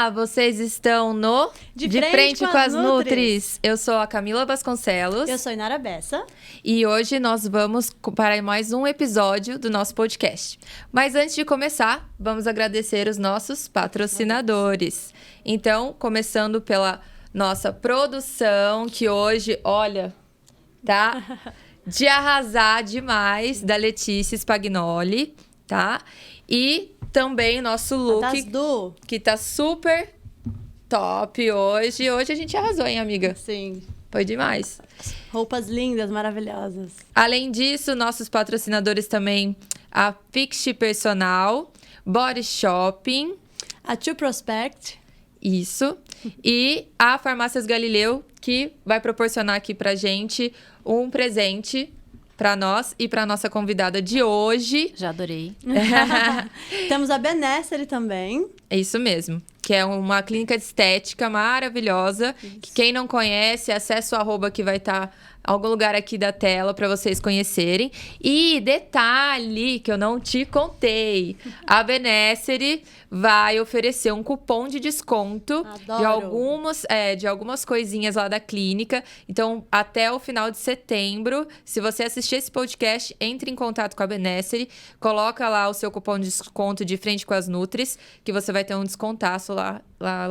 Olá, vocês estão no De Frente com as Nutris. Eu sou a Camila Vasconcelos. Eu sou a Inara Bessa. E hoje nós vamos para mais um episódio do nosso podcast. Mas antes de começar, vamos agradecer os nossos patrocinadores. Então, começando pela nossa produção, que hoje, olha, tá de arrasar demais, da Letícia Spagnoli, tá? E também nosso look, que tá super top hoje. Hoje a gente arrasou, hein, amiga? Sim. Foi demais. Roupas lindas, maravilhosas. Além disso, nossos patrocinadores também, a Fix Personal, Body Shopping. A True Prospect. Isso. E a Farmácias Galileu, que vai proporcionar aqui pra gente um presente para nós e para nossa convidada de hoje. Já adorei. Temos a Benessere também. É isso mesmo. Que é uma clínica de estética maravilhosa. Que quem não conhece, acessa o arroba que vai estar em algum lugar aqui da tela para vocês conhecerem. E detalhe que eu não te contei. A Benessere vai oferecer um cupom de desconto de algumas coisinhas lá da clínica. Então, até o final de setembro, se você assistir esse podcast, entre em contato com a Benessere, coloca lá o seu cupom de desconto de Frente com as Nutris, que você vai ter um descontaço lá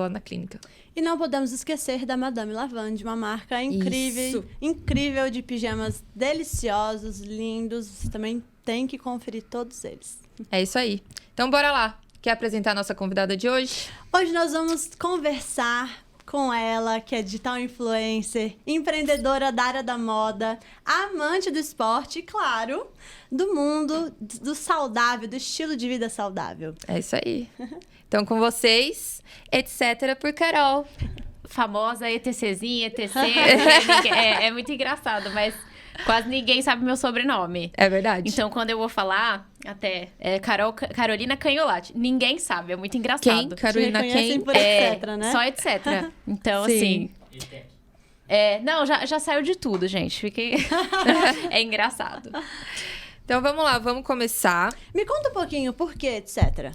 na clínica. E não podemos esquecer da Madame Lavande, uma marca incrível de pijamas deliciosos, lindos. Você também tem que conferir todos eles. É isso aí. Então, bora lá. Quer apresentar a nossa convidada de hoje? Hoje nós vamos conversar com ela, que é digital influencer, empreendedora da área da moda, amante do esporte e, claro, do mundo do saudável, do estilo de vida saudável. É isso aí. Então, com vocês, etc. por Carol. Famosa ETCzinha, ETC. É muito engraçado, mas quase ninguém sabe meu sobrenome. É verdade. Então, quando eu vou falar, Carolina Canholati. Ninguém sabe, é muito engraçado. Quem? Carolina quem? Por etc, né? Só etc. Então, Sim. assim... Não, já saiu de tudo, gente. Fiquei... É engraçado. Então, vamos lá, vamos começar. Me conta um pouquinho por que, etc.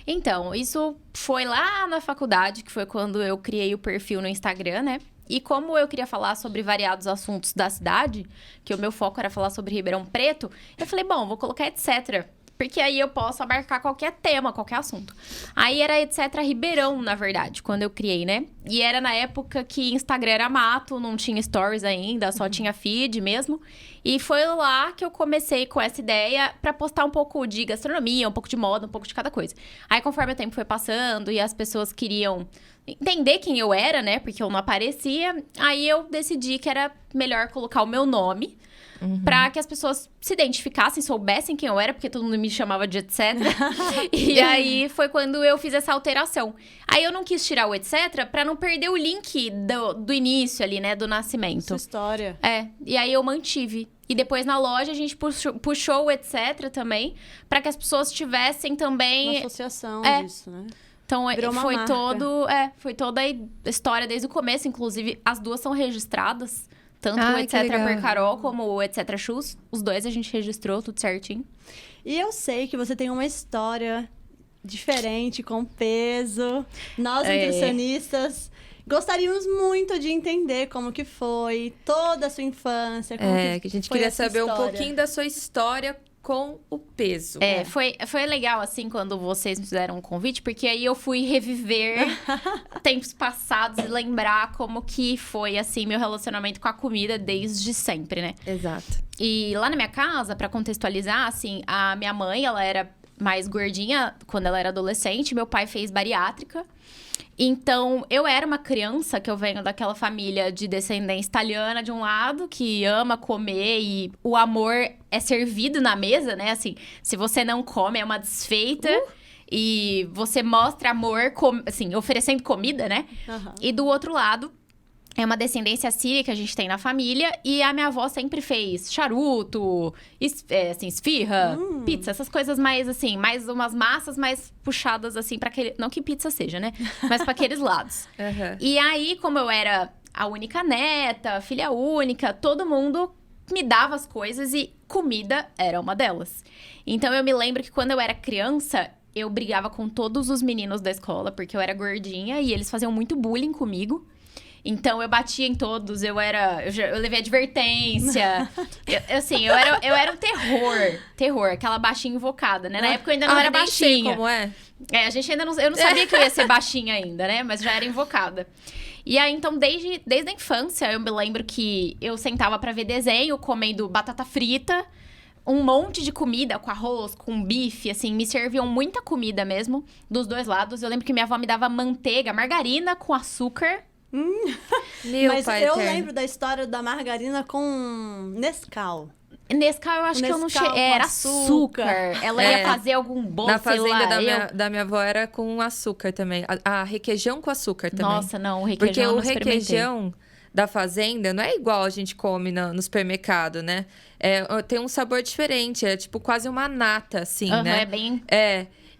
Então, isso foi lá na faculdade, que foi quando eu criei o perfil no Instagram, né? E como eu queria falar sobre variados assuntos da cidade, que o meu foco era falar sobre Ribeirão Preto, eu falei, bom, vou colocar etc. Porque aí eu posso abarcar qualquer tema, qualquer assunto. Aí era etc. Ribeirão, na verdade, quando eu criei, né? E era na época que Instagram era mato, não tinha stories ainda, só tinha feed mesmo. E foi lá que eu comecei com essa ideia pra postar um pouco de gastronomia, um pouco de moda, um pouco de cada coisa. Aí, conforme o tempo foi passando e as pessoas queriam entender quem eu era, né? Porque eu não aparecia. Aí eu decidi que era melhor colocar o meu nome. Pra que as pessoas se identificassem, soubessem quem eu era, porque todo mundo me chamava de etc. E aí foi quando eu fiz essa alteração. Aí eu não quis tirar o etc. Pra não perder o link do início ali, né? Do nascimento. Sua história. E aí eu mantive. E depois na loja a gente puxou o etc. também, pra que as pessoas tivessem também... Uma associação disso, né? Então, foi foi toda a história desde o começo. Inclusive, as duas são registradas. Tanto o etc. por Carol como o etc. Shoes. Os dois a gente registrou, tudo certinho. E eu sei que você tem uma história diferente, com peso. Nós, nutricionistas, gostaríamos muito de entender como que foi toda a sua infância. Que a gente queria saber um pouquinho da sua história com o peso. Foi legal, assim, quando vocês me fizeram um convite, porque aí eu fui reviver tempos passados e lembrar como que foi, assim, meu relacionamento com a comida desde sempre, né? Exato. E lá na minha casa, pra contextualizar, assim, a minha mãe, ela era mais gordinha quando ela era adolescente, meu pai fez bariátrica. Então, eu era uma criança, que eu venho daquela família de descendência italiana, de um lado, que ama comer e o amor é servido na mesa, né? Assim, se você não come, é uma desfeita. E você mostra amor, assim, oferecendo comida, né? E do outro lado, é uma descendência síria que a gente tem na família. E a minha avó sempre fez charuto, assim, esfirra, pizza. Essas coisas mais, assim, mais umas massas mais puxadas, assim, pra aquele... Não que pizza seja, né? Mas pra aqueles lados. E aí, como eu era a única neta, filha única, todo mundo me dava as coisas e comida era uma delas. Então, eu me lembro que quando eu era criança... eu brigava com todos os meninos da escola, porque eu era gordinha e eles faziam muito bullying comigo. Então, eu batia em todos, eu levei advertência. Eu era um terror, aquela baixinha invocada, né? Na época eu ainda não era nem sei baixinha. como é. A gente ainda não... Eu não sabia que eu ia ser baixinha ainda, né? Mas já era invocada. E aí, então, desde a infância, eu me lembro que eu sentava pra ver desenho, comendo batata frita, um monte de comida, com arroz, com bife, assim, me serviam muita comida mesmo, dos dois lados. Eu lembro que minha avó me dava manteiga, margarina com açúcar. Mas pai eu eterno. lembro da história da margarina com Nescau. Nescau, eu acho que eu não Nescau cheguei. com Era açúcar. Ela ia fazer algum bolo, Na sei fazenda lá. da minha avó era com açúcar também. Requeijão com açúcar também. Nossa, não, o requeijão Porque eu o não experimentei. requeijão da fazenda não é igual a gente come no supermercado, né? Tem um sabor diferente, é tipo quase uma nata, assim, né? É bem...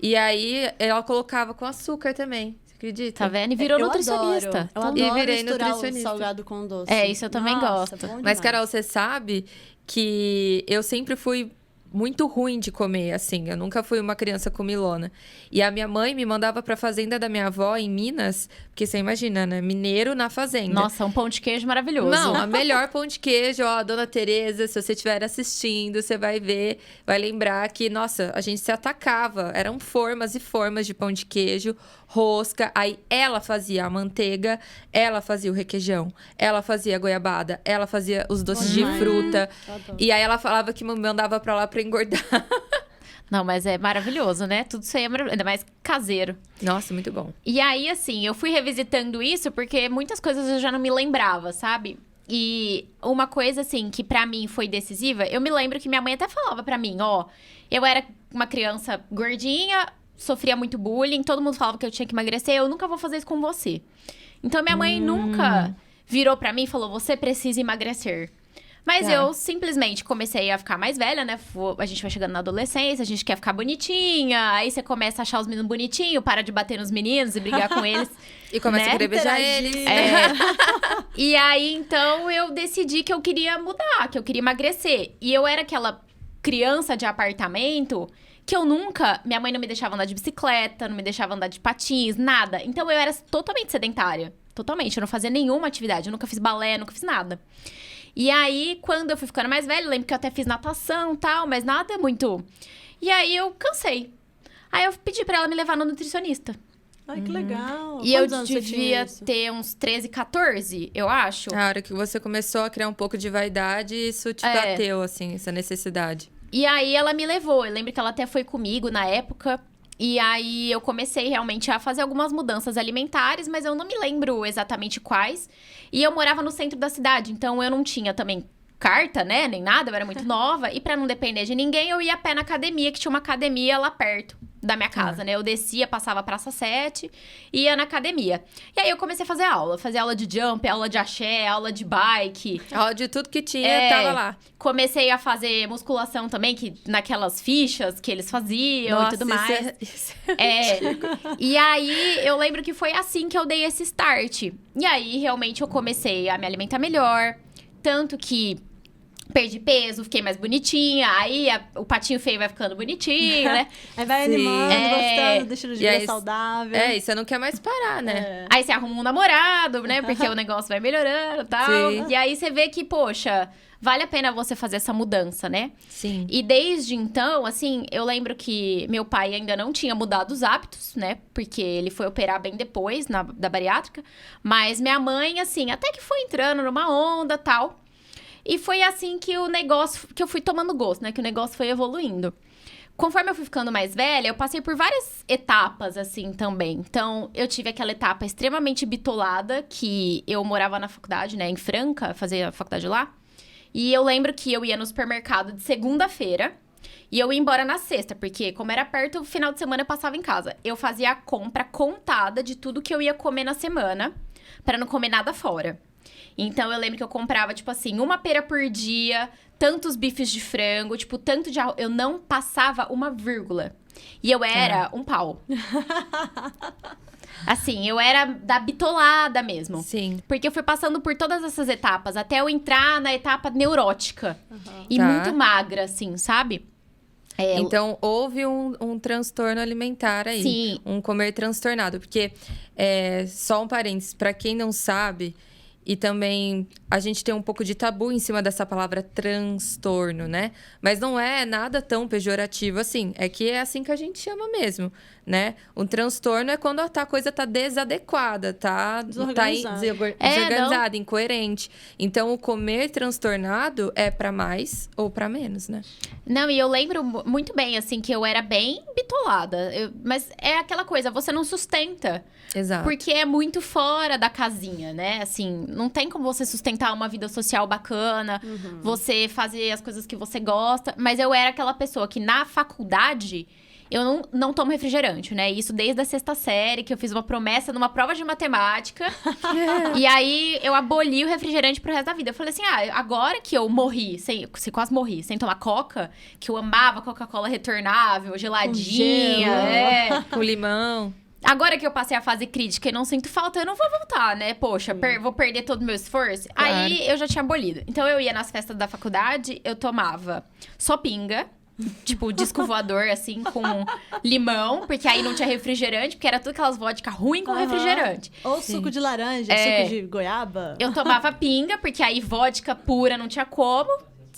E aí ela colocava com açúcar também, você acredita? Tá vendo? E virou Eu nutricionista. adoro. E Eu adoro virei misturar o nutricionista. salgado com doce. Isso eu também Nossa, gosto. bom Mas, demais. Carol, você sabe que eu sempre fui muito ruim de comer, assim. Eu nunca fui uma criança comilona. E a minha mãe me mandava pra fazenda da minha avó, em Minas. Porque você imagina, né? Mineiro na fazenda. Nossa, um pão de queijo maravilhoso. Não, a melhor pão de queijo, ó, Dona Tereza, se você estiver assistindo, você vai ver, vai lembrar que, nossa, a gente se atacava. Eram formas e formas de pão de queijo, rosca. Aí ela fazia a manteiga, ela fazia o requeijão, ela fazia a goiabada, ela fazia os doces de fruta. Adoro. E aí ela falava que me mandava pra lá pra engordar. Não, mas é maravilhoso, né? Tudo isso aí é maravilhoso. Ainda mais caseiro. Nossa, muito bom. E aí, assim, eu fui revisitando isso porque muitas coisas eu já não me lembrava, sabe? E uma coisa, assim, que pra mim foi decisiva, eu me lembro que minha mãe até falava pra mim, ó, eu era uma criança gordinha, sofria muito bullying, todo mundo falava que eu tinha que emagrecer, eu nunca vou fazer isso com você. Então, minha mãe nunca virou pra mim e falou, você precisa emagrecer. Mas Tá. eu simplesmente comecei a ficar mais velha, né? A gente vai chegando na adolescência, a gente quer ficar bonitinha. Aí você começa a achar os meninos bonitinhos, para de bater nos meninos e brigar com eles. E começa né? a querer beijar Interagir. eles. E aí, então, eu decidi que eu queria mudar, que eu queria emagrecer. E eu era aquela criança de apartamento que eu nunca... Minha mãe não me deixava andar de bicicleta, não me deixava andar de patins, nada. Então, eu era totalmente sedentária. Totalmente. Eu não fazia nenhuma atividade. Eu nunca fiz balé, nunca fiz nada. E aí, quando eu fui ficando mais velha, eu lembro que eu até fiz natação e tal, mas nada muito... E aí, eu cansei. Aí, eu pedi pra ela me levar no nutricionista. Ai, que legal. E eu Quantos anos você tinha devia isso? ter uns 13, 14, eu acho. A hora que você começou a criar um pouco de vaidade, isso te bateu, assim, essa necessidade. E aí, ela me levou. Eu lembro que ela até foi comigo na época. E aí, eu comecei realmente a fazer algumas mudanças alimentares, mas eu não me lembro exatamente quais. E eu morava no centro da cidade, então eu não tinha também carta, né? Nem nada, eu era muito nova. E pra não depender de ninguém, eu ia a pé na academia, que tinha uma academia lá perto da minha casa, né? Eu descia, passava a Praça 7 e ia na academia. E aí, eu comecei a fazer aula. Fazia aula de jump, aula de axé, aula de bike. Ó, de tudo que tinha, tava lá. Comecei a fazer musculação também, que naquelas fichas que eles faziam e tudo mais. E aí, eu lembro que foi assim que eu dei esse start. E aí, realmente, eu comecei a me alimentar melhor. Tanto que perdi peso, fiquei mais bonitinha. Aí, o patinho feio vai ficando bonitinho, né? Aí vai Sim. animando, gostando do estilo de E vida aí, saudável. E você não quer mais parar, né? Aí, você arruma um namorado, né? Porque o negócio vai melhorando e tal. Sim. E aí, você vê que, poxa, vale a pena você fazer essa mudança, né? Sim. E desde então, assim, eu lembro que meu pai ainda não tinha mudado os hábitos, né? Porque ele foi operar bem depois da bariátrica. Mas minha mãe, assim, até que foi entrando numa onda, tal. E foi assim que o negócio... Que eu fui tomando gosto, né? Que o negócio foi evoluindo. Conforme eu fui ficando mais velha, eu passei por várias etapas, assim, também. Então, eu tive aquela etapa extremamente bitolada, que eu morava na faculdade, né? Em Franca, fazia a faculdade lá. E eu lembro que eu ia no supermercado de segunda-feira e eu ia embora na sexta, porque como era perto, o final de semana eu passava em casa. Eu fazia a compra contada de tudo que eu ia comer na semana, pra não comer nada fora. Então, eu lembro que eu comprava, tipo assim, uma pera por dia, tantos bifes de frango, tipo, tanto de arroz. Eu não passava uma vírgula. E eu era um pau. Assim, eu era da bitolada mesmo. Sim. Porque eu fui passando por todas essas etapas, até eu entrar na etapa neurótica. E Tá. muito magra, assim, sabe? Então, houve um transtorno alimentar aí. Sim. Um comer transtornado. Porque, só um parênteses, para quem não sabe, e também a gente tem um pouco de tabu em cima dessa palavra transtorno, né? Mas não é nada tão pejorativo assim. É que é assim que a gente chama mesmo, né? Um transtorno é quando a coisa tá desadequada, tá desorganizada, incoerente. Então, o comer transtornado é para mais ou para menos, né? Não, e eu lembro muito bem, assim, que eu era bem bitolada. Mas é aquela coisa, você não sustenta. Exato. Porque é muito fora da casinha, né? Assim, não tem como você sustentar uma vida social bacana, você fazer as coisas que você gosta. Mas eu era aquela pessoa que na faculdade eu não tomo refrigerante, né? Isso desde a 6ª série, que eu fiz uma promessa numa prova de matemática. E aí eu aboli o refrigerante pro resto da vida. Eu falei assim: agora que eu morri, quase morri, sem tomar coca, que eu amava Coca-Cola retornável, geladinha, com limão. Agora que eu passei a fase crítica e não sinto falta, eu não vou voltar, né? Poxa, vou perder todo o meu esforço. Claro. Aí eu já tinha abolido. Então eu ia nas festas da faculdade, eu tomava só pinga, tipo disco voador, assim, com limão, porque aí não tinha refrigerante, porque era tudo aquelas vodka ruim com refrigerante. Ou suco de laranja, suco de goiaba. Eu tomava pinga, porque aí vodka pura não tinha como,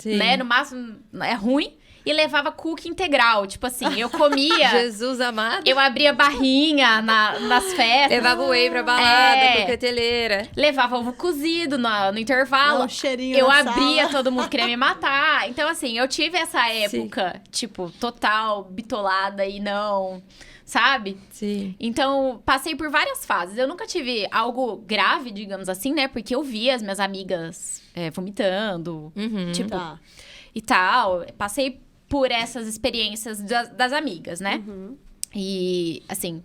né? No máximo é ruim. E levava cookie integral. Tipo assim, eu comia... Jesus amado. Eu abria barrinha nas festas. Levava whey pra balada, coqueteleira. Levava ovo cozido no intervalo. Um cheirinho eu na abria, sala. todo mundo queria me matar. Então, assim, eu tive essa época, tipo, total bitolada e não... Sabe? Sim. Então, passei por várias fases. Eu nunca tive algo grave, digamos assim, né? Porque eu via as minhas amigas vomitando, tipo... Tá. E tal. Passei por essas experiências das amigas, né? E, assim,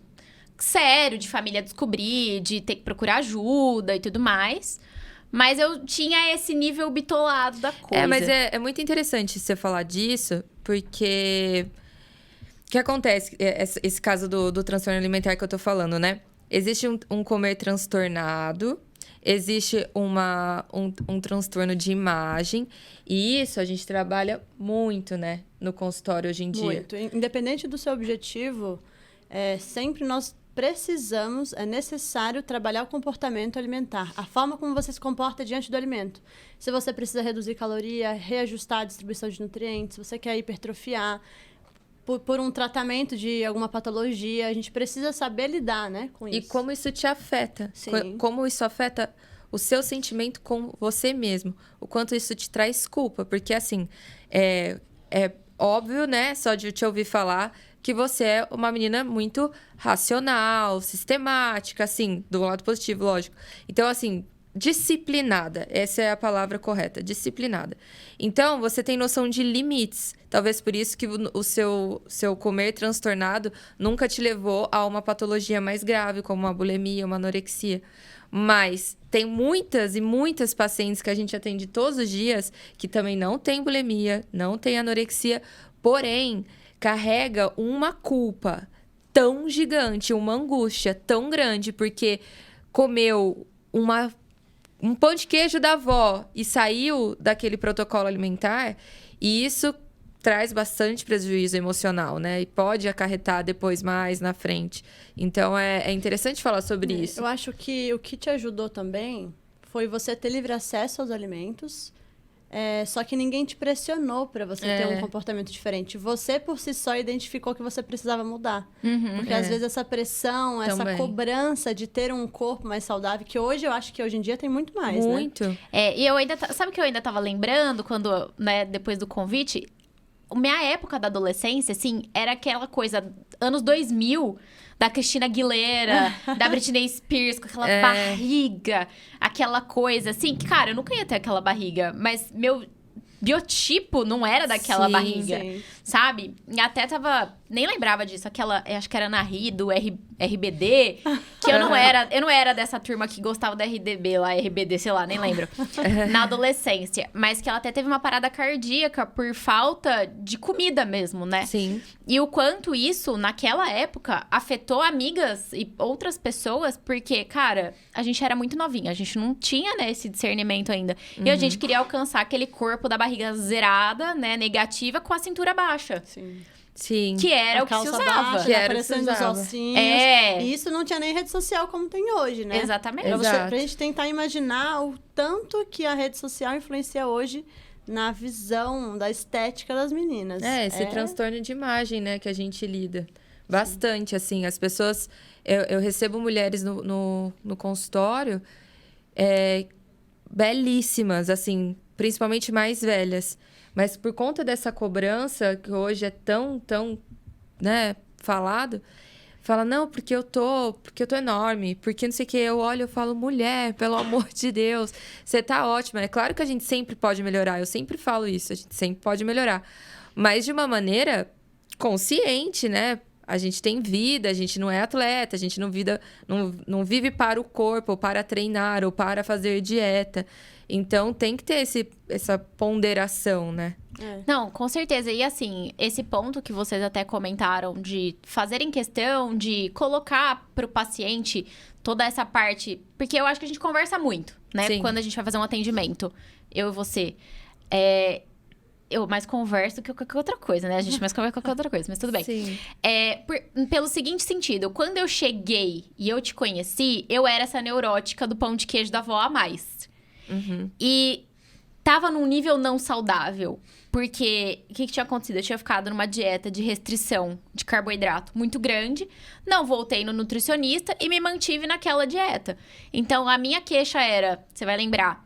sério, de família descobrir, de ter que procurar ajuda e tudo mais. Mas eu tinha esse nível bitolado da coisa. Mas é muito interessante você falar disso, porque... O que acontece? Esse caso do transtorno alimentar que eu tô falando, né? Existe um comer transtornado, existe um transtorno de imagem. E isso a gente trabalha muito, né? No consultório hoje em dia. Muito. Independente do seu objetivo, sempre nós precisamos, é necessário trabalhar o comportamento alimentar. A forma como você se comporta diante do alimento. Se você precisa reduzir caloria, reajustar a distribuição de nutrientes, se você quer hipertrofiar, por um tratamento de alguma patologia, a gente precisa saber lidar, né, com isso. E como isso te afeta. Sim. Como isso afeta o seu sentimento com você mesmo. O quanto isso te traz culpa. Porque, assim, é óbvio, né, só de te ouvir falar, que você é uma menina muito racional, sistemática, assim, do lado positivo, lógico. Então, assim, disciplinada. Essa é a palavra correta, disciplinada. Então, você tem noção de limites. Talvez por isso que o seu comer transtornado nunca te levou a uma patologia mais grave, como uma bulimia, uma anorexia. Mas tem muitas e muitas pacientes que a gente atende todos os dias que também não tem bulimia, não tem anorexia, porém, carrega uma culpa tão gigante, uma angústia tão grande, porque comeu um pão de queijo da avó e saiu daquele protocolo alimentar, e isso traz bastante prejuízo emocional, né? E pode acarretar depois mais na frente. Então, é interessante falar sobre isso. Eu acho que o que te ajudou também foi você ter livre acesso aos alimentos, só que ninguém te pressionou para você ter um comportamento diferente. Você, por si só, identificou que você precisava mudar. Porque, às vezes, essa pressão, essa cobrança de ter um corpo mais saudável, que hoje, eu acho que hoje em dia tem muito mais, muito. né? E eu ainda... Sabe o que eu ainda tava lembrando quando, né, depois do convite? Minha época da adolescência, assim, era aquela coisa... Anos 2000... Da Christina Aguilera, da Britney Spears, com aquela barriga, aquela coisa assim. Que, cara, eu nunca ia ter aquela barriga, mas meu biotipo não era daquela barriga, sabe? E até tava nem lembrava disso. Aquela, acho que era Ana Ri, do RBD. Que eu não era dessa turma que gostava da RDB lá, RBD, sei lá, nem lembro. Na adolescência. Mas que ela até teve uma parada cardíaca por falta de comida mesmo, né? Sim. E o quanto isso, naquela época, afetou amigas e outras pessoas, porque, cara, a gente era muito novinha, a gente não tinha, né, esse discernimento ainda. E a gente queria alcançar aquele corpo da barriga zerada, né, negativa, com a cintura baixa. Sim. Que era A o que se calça usava. baixa, Que era o que aparecendo se os usava. ossinhos. E isso não tinha nem rede social como tem hoje, né? Exatamente. Pra gente tentar imaginar o tanto que a rede social influencia hoje na visão da estética das meninas. Esse transtorno de imagem, né, que a gente lida. Bastante, assim. As pessoas... Eu recebo mulheres no consultório belíssimas, assim, principalmente mais velhas. Mas por conta dessa cobrança, que hoje é tão, né, falado, fala, não, porque eu tô enorme, porque não sei o que, eu olho e falo, mulher, pelo amor de Deus, você tá ótima. É claro que a gente sempre pode melhorar, eu sempre falo isso, a gente sempre pode melhorar. Mas de uma maneira consciente, né? A gente tem vida, a gente não é atleta, a gente não vive para o corpo, ou para treinar, ou para fazer dieta. Então, tem que ter essa ponderação, né? Não, com certeza. E assim, esse ponto que vocês até comentaram de fazerem questão de colocar pro paciente toda essa parte... Porque eu acho que a gente conversa muito, né? Sim. Quando a gente vai fazer um atendimento, eu e você. Eu mais converso que qualquer outra coisa, né? A gente mais conversa que qualquer outra coisa, mas tudo bem. Sim. Pelo seguinte sentido, quando eu cheguei e eu te conheci, eu era essa neurótica do pão de queijo da avó a mais. E tava num nível não saudável. Porque o que tinha acontecido? Eu tinha ficado numa dieta de restrição de carboidrato muito grande. Não voltei no nutricionista e me mantive naquela dieta. Então, a minha queixa era, você vai lembrar,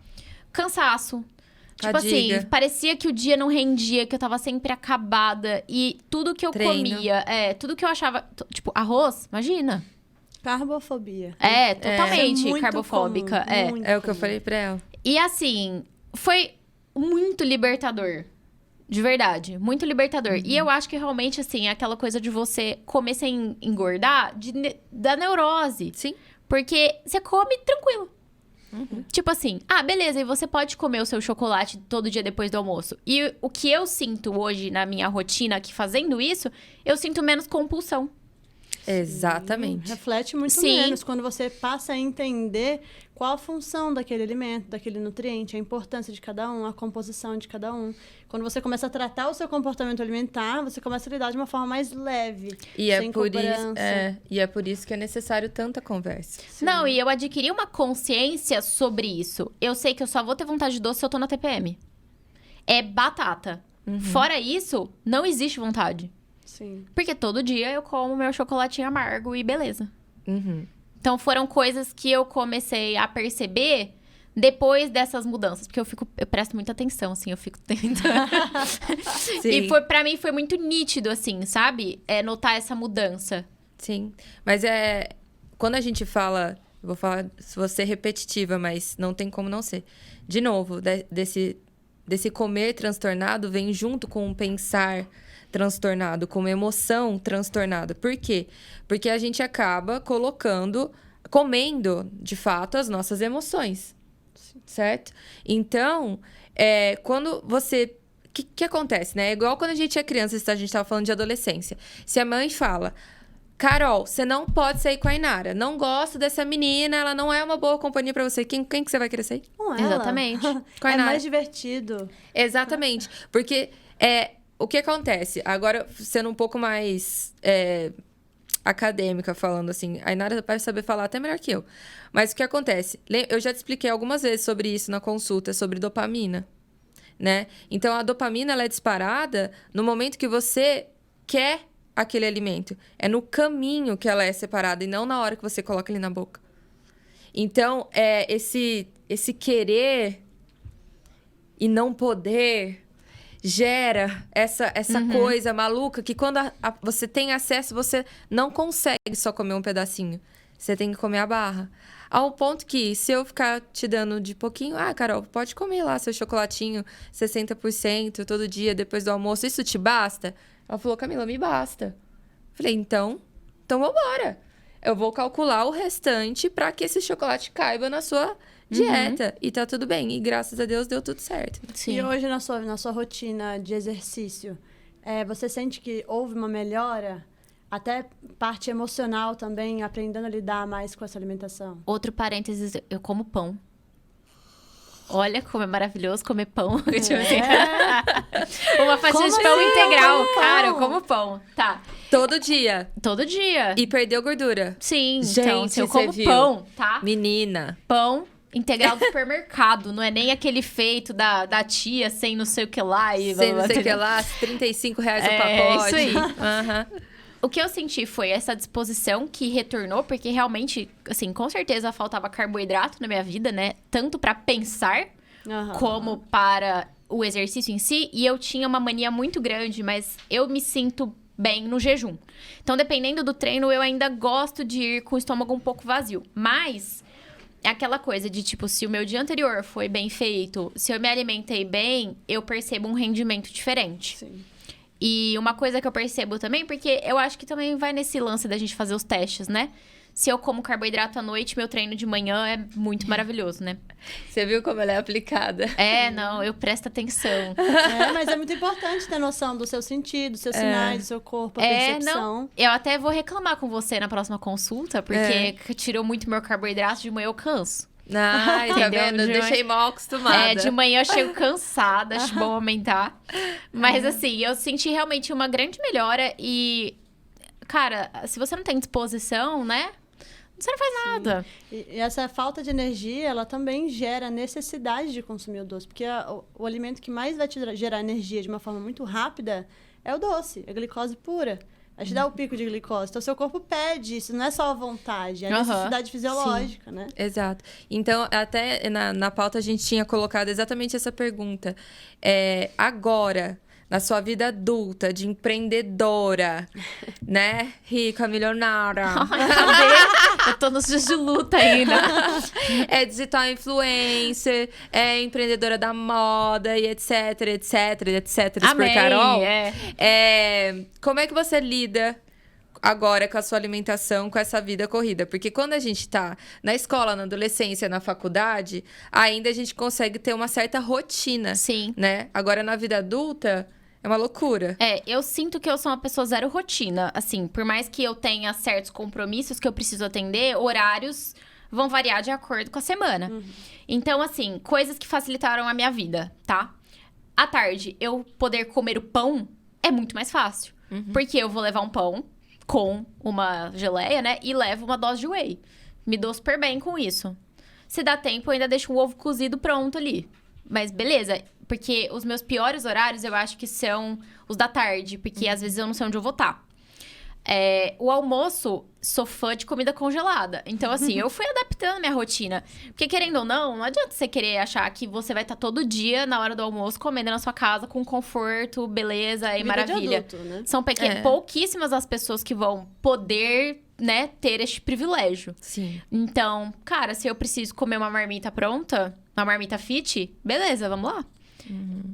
cansaço. Tipo Fadiga. assim, parecia que o dia não rendia, que eu tava sempre acabada. E tudo que eu comia, tudo que eu achava... Tipo, arroz, imagina. Carbofobia. Totalmente Isso é muito carbofóbica. comum, muito É o que eu comum. falei pra ela. E assim, foi muito libertador. De verdade, muito libertador. E eu acho que realmente, assim, é aquela coisa de você comer sem engordar, da neurose. Sim. Porque você come tranquilo. Tipo assim, beleza, e você pode comer o seu chocolate todo dia depois do almoço. E o que eu sinto hoje na minha rotina, que fazendo isso, eu sinto menos compulsão. Exatamente. Reflete muito Sim. menos quando você passa a entender qual a função daquele alimento, daquele nutriente, a importância de cada um, a composição de cada um. Quando você começa a tratar o seu comportamento alimentar, você começa a lidar de uma forma mais leve, sem cobrança. E é por isso que é necessário tanta conversa. Não, e eu adquiri uma consciência sobre isso. Eu sei que eu só vou ter vontade de doce se eu tô na TPM. É batata. Fora isso, não existe vontade. Sim. Porque todo dia eu como meu chocolatinho amargo e beleza. Então, foram coisas que eu comecei a perceber depois dessas mudanças. Porque eu presto muita atenção, assim, eu fico tentando. Sim. E pra mim foi muito nítido, assim, sabe? Notar essa mudança. Sim. Mas quando a gente fala... Eu vou falar, vou ser repetitiva, mas não tem como não ser. De novo, desse comer transtornado vem junto com o pensar transtornado, com uma emoção transtornada. Por quê? Porque a gente acaba comendo, de fato, as nossas emoções. Certo? Então, quando você... O que acontece, né? É igual quando a gente é criança, a gente estava falando de adolescência. Se a mãe fala, Carol, você não pode sair com a Inara. Não gosto dessa menina, ela não é uma boa companhia pra você. Quem que você vai querer sair? Com ela. Exatamente. Com a É Inara. mais divertido. Exatamente. Porque o que acontece? Agora, sendo um pouco mais acadêmica, falando assim, a Inara vai saber falar até melhor que eu. Mas o que acontece? Eu já te expliquei algumas vezes sobre isso na consulta, sobre dopamina, né? Então, a dopamina, ela é disparada no momento que você quer aquele alimento. É no caminho que ela é separada e não na hora que você coloca ele na boca. Então, esse querer e não poder gera essa coisa maluca que quando você tem acesso, você não consegue só comer um pedacinho. Você tem que comer a barra. Ao ponto que, se eu ficar te dando de pouquinho... Carol, pode comer lá seu chocolatinho 60% todo dia depois do almoço. Isso te basta? Ela falou, Camila, me basta. Falei, então vambora. Eu vou calcular o restante pra que esse chocolate caiba na sua dieta. E tá tudo bem. E graças a Deus deu tudo certo. E hoje, na sua rotina de exercício, você sente que houve uma melhora? Até parte emocional também, aprendendo a lidar mais com essa alimentação? Outro parênteses, eu como pão. Olha como é maravilhoso comer pão. Tipo assim. Uma fatia de pão integral. Cara, eu como pão. Tá. Todo dia. Todo dia. E perdeu gordura. Sim, Gente, então, se eu como você viu? pão, tá? Menina. Pão integral do supermercado. Não é nem aquele feito da tia sem não sei o que lá. E Sem não sei o que lá, R$35 o pacote. É isso aí. Aham. O que eu senti foi essa disposição que retornou, porque realmente, assim, com certeza faltava carboidrato na minha vida, né? Tanto pra pensar, como para o exercício em si. E eu tinha uma mania muito grande, mas eu me sinto bem no jejum. Então, dependendo do treino, eu ainda gosto de ir com o estômago um pouco vazio. Mas é aquela coisa de, tipo, se o meu dia anterior foi bem feito, se eu me alimentei bem, eu percebo um rendimento diferente. Sim. E uma coisa que eu percebo também, porque eu acho que também vai nesse lance da gente fazer os testes, né? Se eu como carboidrato à noite, meu treino de manhã é muito maravilhoso, né? Você viu como ela é aplicada? Não, eu presto atenção. Mas é muito importante ter noção do seu sentido, dos seus sinais, do seu corpo, a percepção. Não, eu até vou reclamar com você na próxima consulta, porque tirou muito meu carboidrato, de manhã eu canso. Ai, tá vendo? Eu deixei mal acostumada. De manhã eu chego cansada, acho bom aumentar. Mas assim, eu senti realmente uma grande melhora e... Cara, se você não tem disposição, né? Você não faz nada. E essa falta de energia, ela também gera necessidade de consumir o doce. Porque o alimento que mais vai te gerar energia de uma forma muito rápida é o doce, a glicose pura. Vai te dar o pico de glicose. Então, seu corpo pede isso. Não é só a vontade, é a necessidade fisiológica, né? Exato. Então, até na pauta a gente tinha colocado exatamente essa pergunta. Agora, na sua vida adulta, de empreendedora, né? Rica, milionária. Ai, cadê? Eu tô nos dias de luta ainda. É digital influencer, é empreendedora da moda e etc, etc, etc. Amém, por Carol. Como é que você lida agora com a sua alimentação, com essa vida corrida? Porque quando a gente tá na escola, na adolescência, na faculdade, ainda a gente consegue ter uma certa rotina. Sim. Né? Agora, na vida adulta, é uma loucura. Eu sinto que eu sou uma pessoa zero rotina. Assim, por mais que eu tenha certos compromissos que eu preciso atender, horários vão variar de acordo com a semana. Então, assim, coisas que facilitaram a minha vida, tá? À tarde, eu poder comer o pão é muito mais fácil. Porque eu vou levar um pão com uma geleia, né? E levo uma dose de whey. Me dou super bem com isso. Se dá tempo, eu ainda deixo um ovo cozido pronto ali. Mas beleza, porque os meus piores horários eu acho que são os da tarde. Porque às vezes eu não sei onde eu vou estar. O almoço, sou fã de comida congelada. Então, assim, eu fui adaptando minha rotina. Porque, querendo ou não adianta você querer achar que você vai estar todo dia, na hora do almoço, comendo na sua casa com conforto, beleza e Vida maravilha. de adulto, né? São pouquíssimas as pessoas que vão poder, né, ter este privilégio. Sim. Então, cara, se eu preciso comer uma marmita pronta, uma marmita fit, beleza, vamos lá.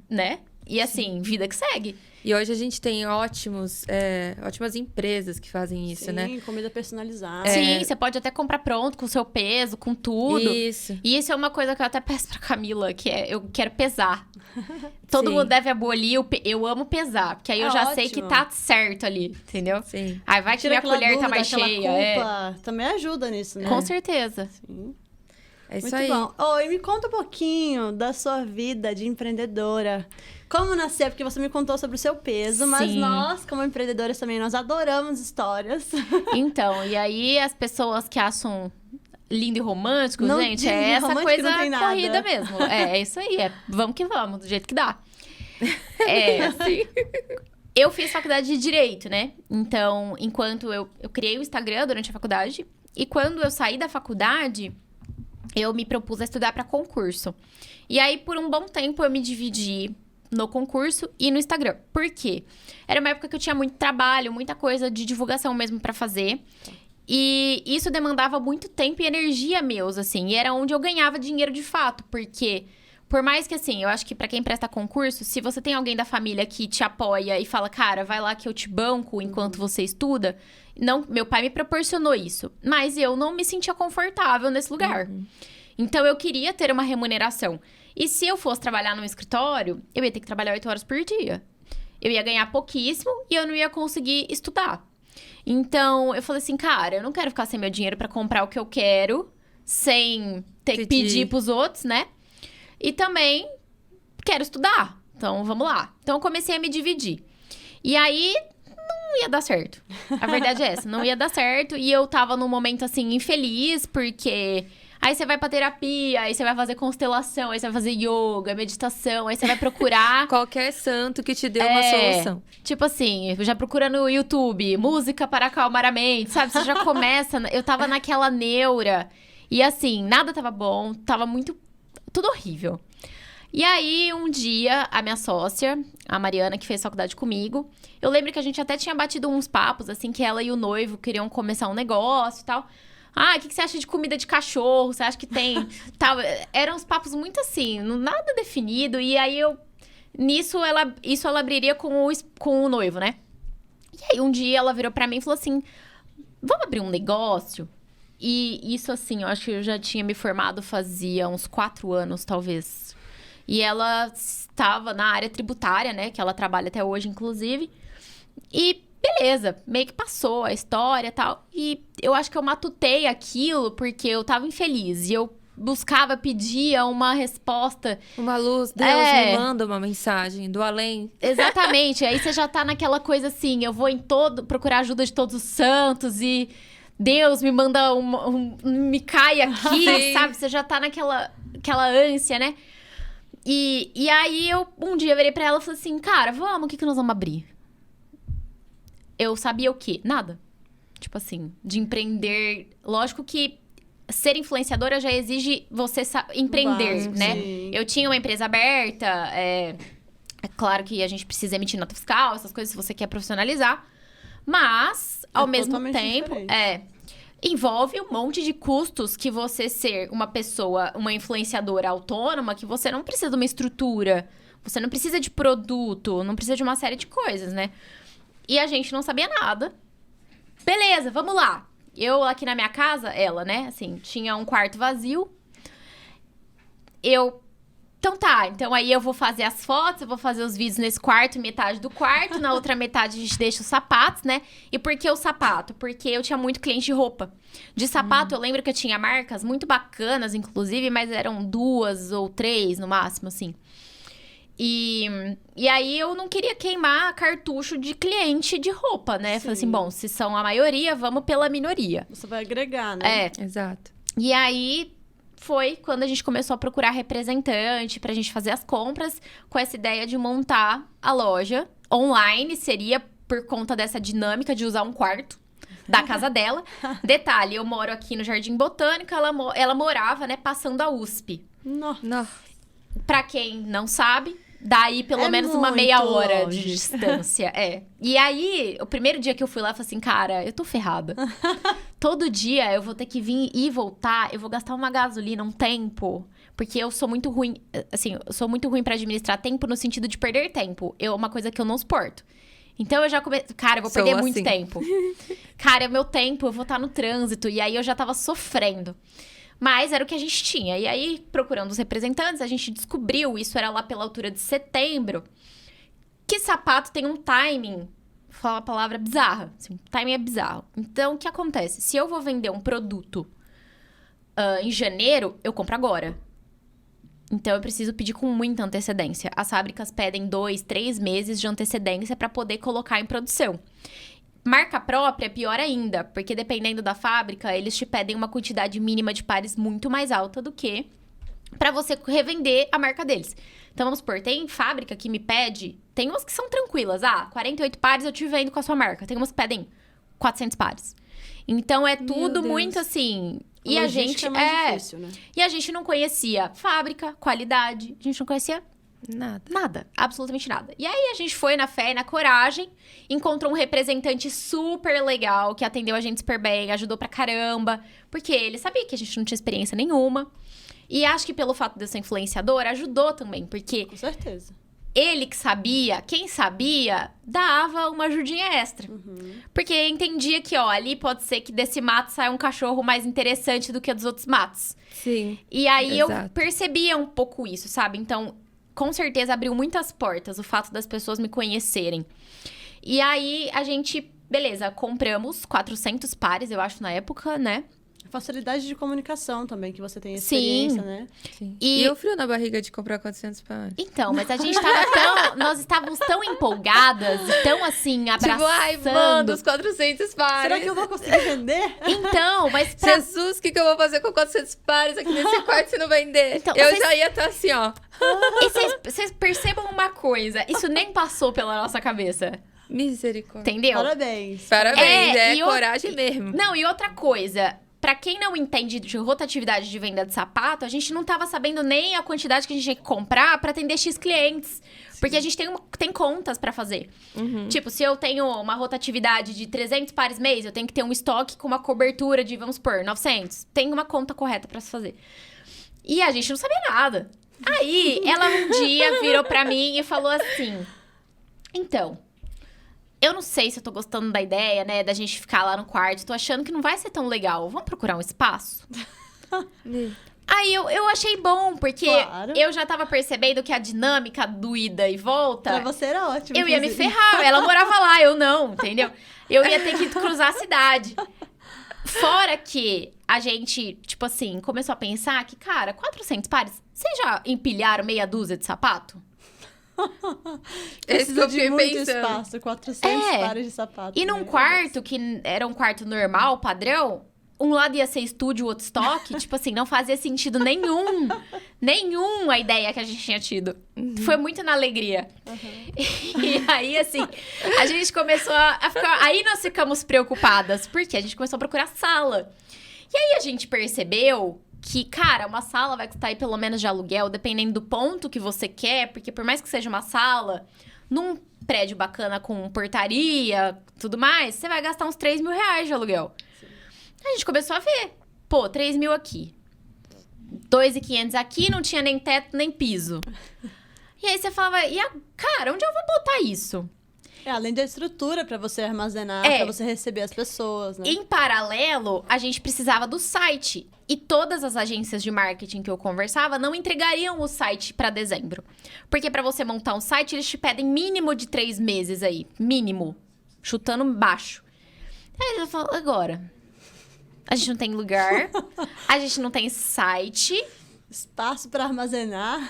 Né? E assim, vida que segue. E hoje a gente tem ótimas empresas que fazem isso, né? Sim, comida personalizada. Sim, você pode até comprar pronto, com o seu peso, com tudo. Isso. E isso é uma coisa que eu até peço pra Camila, que eu quero pesar. Todo Sim. mundo deve abolir, eu amo pesar. Porque aí eu já sei que ótimo. tá certo ali, entendeu? Sim. Aí vai que Tira minha aquela colher tá dúvida, mais aquela cheia. culpa, também ajuda nisso, né? Com certeza. Sim. É isso Muito aí. bom. E me conta um pouquinho da sua vida de empreendedora. Como nasceu? Porque você me contou sobre o seu peso, mas Sim. nós, como empreendedoras também, nós adoramos histórias. Então, e aí as pessoas que acham lindo e romântico, Não, gente, de é essa romântico coisa não tem nada. corrida mesmo. É isso aí, vamos que vamos, do jeito que dá. Sim. Eu fiz faculdade de Direito, né? Então, enquanto eu criei o Instagram durante a faculdade, e quando eu saí da faculdade, eu me propus a estudar para concurso. E aí, por um bom tempo, eu me dividi no concurso e no Instagram. Por quê? Era uma época que eu tinha muito trabalho, muita coisa de divulgação mesmo pra fazer. E isso demandava muito tempo e energia meus, assim. E era onde eu ganhava dinheiro de fato, porque Por mais que, assim, eu acho que pra quem presta concurso, se você tem alguém da família que te apoia e fala, cara, vai lá que eu te banco enquanto você estuda. Não, meu pai me proporcionou isso. Mas eu não me sentia confortável nesse lugar. Então, eu queria ter uma remuneração. E se eu fosse trabalhar num escritório, eu ia ter que trabalhar 8 horas por dia. Eu ia ganhar pouquíssimo e eu não ia conseguir estudar. Então, eu falei assim, cara, eu não quero ficar sem meu dinheiro pra comprar o que eu quero, sem ter que pedir pros outros, né? E também quero estudar. Então, vamos lá. Então, eu comecei a me dividir. E aí, não ia dar certo. A verdade é essa, não ia dar certo. E eu tava num momento, assim, infeliz, porque... Aí você vai pra terapia, aí você vai fazer constelação, aí você vai fazer yoga, meditação, aí você vai procurar... Qualquer santo que te dê uma solução. Tipo assim, já procura no YouTube, música para acalmar a mente, sabe? Você já começa... Eu tava naquela neura. E assim, nada tava bom, tava muito... Tudo horrível. E aí, um dia, a minha sócia, a Mariana, que fez faculdade comigo, eu lembro que a gente até tinha batido uns papos, assim, que ela e o noivo queriam começar um negócio e tal. Ah, o que você acha de comida de cachorro? Você acha que tem... tal? Eram uns papos muito assim, nada definido. E aí, isso ela abriria com o noivo, né? E aí, um dia, ela virou pra mim e falou assim, vamos abrir um negócio? E isso, assim, eu acho que eu já tinha me formado fazia uns 4 anos, talvez. E ela estava na área tributária, né? Que ela trabalha até hoje, inclusive. E beleza, meio que passou a história e tal. E eu acho que eu matutei aquilo porque eu tava infeliz. E eu buscava, pedia uma resposta. Uma luz, Deus me manda uma mensagem do além. Exatamente. Aí você já tá naquela coisa assim, eu vou procurar ajuda de todos os santos e... Deus me manda me cai aqui, sabe? Você já tá naquela ânsia, né? E aí, eu um dia virei pra ela e falei assim, cara, vamos, o que nós vamos abrir? Eu sabia o quê? Nada. Tipo assim, de empreender... Lógico que ser influenciadora já exige você empreender, Básico, né? sim. Eu tinha uma empresa aberta, é claro que a gente precisa emitir nota fiscal, essas coisas, se você quer profissionalizar. Mas, ao mesmo totalmente tempo, diferente. envolve um monte de custos que você ser uma pessoa, uma influenciadora autônoma, que você não precisa de uma estrutura, você não precisa de produto, não precisa de uma série de coisas, né? E a gente não sabia nada. Beleza, vamos lá. Eu aqui na minha casa, ela, né, assim, tinha um quarto vazio. Então tá, então aí eu vou fazer as fotos, eu vou fazer os vídeos nesse quarto, metade do quarto. Na outra metade a gente deixa os sapatos, né? E por que o sapato? Porque eu tinha muito cliente de roupa. De sapato, eu lembro que eu tinha marcas muito bacanas, inclusive, mas eram 2 ou 3 no máximo, assim. E aí eu não queria queimar cartucho de cliente de roupa, né? Falei assim, bom, se são a maioria, vamos pela minoria. Você vai agregar, né? Exato. E aí... foi quando a gente começou a procurar representante pra gente fazer as compras, com essa ideia de montar a loja online. Seria por conta dessa dinâmica de usar um quarto da casa dela. Detalhe, eu moro aqui no Jardim Botânico, ela morava, né, passando a USP. Nossa. Pra quem não sabe, daí pelo menos uma meia hora de distância. E aí, o primeiro dia que eu fui lá, eu falei assim, cara, eu tô ferrada. Todo dia eu vou ter que vir e voltar, eu vou gastar uma gasolina, um tempo. Porque eu sou muito ruim, assim, eu sou muito ruim pra administrar tempo no sentido de perder tempo. É uma coisa que eu não suporto. Então eu já comecei, cara, eu vou perder muito tempo. Cara, meu tempo, eu vou estar no trânsito. E aí eu já tava sofrendo. Mas era o que a gente tinha. E aí, procurando os representantes, a gente descobriu, isso era lá pela altura de setembro, que sapato tem um timing, fala a palavra bizarra, assim, o timing é bizarro. Então, o que acontece? Se eu vou vender um produto em janeiro, eu compro agora. Então, eu preciso pedir com muita antecedência. As fábricas pedem 2, 3 meses de antecedência para poder colocar em produção. Marca própria, pior ainda, porque dependendo da fábrica, eles te pedem uma quantidade mínima de pares muito mais alta do que para você revender a marca deles. Então, vamos supor, tem fábrica que me pede... Tem umas que são tranquilas. 48 pares eu te vendo com a sua marca. Tem umas que pedem 400 pares. Então, é tudo muito assim... E a gente... É mais difícil, né? E a gente não conhecia fábrica, qualidade. A gente não conhecia... Nada, absolutamente nada. E aí a gente foi na fé e na coragem, encontrou um representante super legal, que atendeu a gente super bem, ajudou pra caramba, porque ele sabia que a gente não tinha experiência nenhuma. E acho que pelo fato de eu ser influenciadora, ajudou também. Porque Com certeza. ele que sabia, quem sabia, dava uma ajudinha extra. Porque entendia que, ó, ali pode ser que desse mato saia um cachorro mais interessante do que dos outros matos. Sim. E aí eu Exato. percebia um pouco isso, sabe? Então, com certeza abriu muitas portas o fato das pessoas me conhecerem. E aí a gente, beleza, compramos 400 pares, eu acho, na época, né? Facilidade de comunicação também, que você tem Sim. experiência, né? Sim. E- E o frio na barriga de comprar 400 pares? Então, mas a gente tava nós estávamos tão empolgadas e tão assim, abraçando. Tipo, ai, manda os 400 pares. Será que eu vou conseguir vender? Então, mas pra... Jesus, o que eu vou fazer com 400 pares aqui nesse quarto se não vender? Então, eu vocês- já ia estar assim, ó. E vocês percebam uma coisa, isso nem passou pela nossa cabeça, Misericórdia. entendeu? Parabéns. Parabéns, é e o- coragem mesmo. Não, e outra coisa, pra quem não entende de rotatividade de venda de sapato, a gente não tava sabendo nem a quantidade que a gente tinha que comprar pra atender X clientes. Porque a gente tem contas pra fazer. Tipo, se eu tenho uma rotatividade de 300 pares mês, eu tenho que ter um estoque com uma cobertura de, vamos supor, 900. Tem uma conta correta pra se fazer. E a gente não sabia nada. Aí, ela um dia virou pra mim e falou assim: então, eu não sei se eu tô gostando da ideia, né, da gente ficar lá no quarto. Tô achando que não vai ser tão legal. Vamos procurar um espaço? Aí eu achei bom, porque Claro. eu já tava percebendo que a dinâmica do ida e volta, Pra você era ótimo. eu ia me inclusive. ferrar. Ela morava lá, eu não, entendeu? Eu ia ter que cruzar a cidade. Fora que a gente, tipo assim, começou a pensar que, cara, 400 pares, vocês já empilharam meia dúzia de sapato? Esse que Precisa eu de fiquei muito pensando. espaço, 400 É. pares de sapato. E num meu quarto, que era um quarto normal, padrão, um lado ia ser estúdio, o outro estoque. Tipo assim, não fazia sentido nenhum. Nenhum a ideia que a gente tinha tido. Foi muito na alegria. E aí, assim, a gente começou a ficar... Aí nós ficamos preocupadas, porque a gente começou a procurar sala. E aí a gente percebeu que, cara, uma sala vai custar aí pelo menos de aluguel, dependendo do ponto que você quer, porque por mais que seja uma sala, num prédio bacana com portaria, tudo mais, você vai gastar uns 3 mil reais de aluguel. A gente começou a ver. Pô, 3 mil aqui. 2.500 aqui, não tinha nem teto, nem piso. E aí você falava, cara, onde eu vou botar isso? É, além da estrutura pra você armazenar, É. pra você receber as pessoas, né? Em paralelo, a gente precisava do site. E todas as agências de marketing que eu conversava não entregariam o site pra dezembro. Porque pra você montar um site, eles te pedem mínimo de 3 meses aí. Mínimo. Chutando baixo. Aí eu falo, agora... A gente não tem lugar, a gente não tem site. Espaço pra armazenar.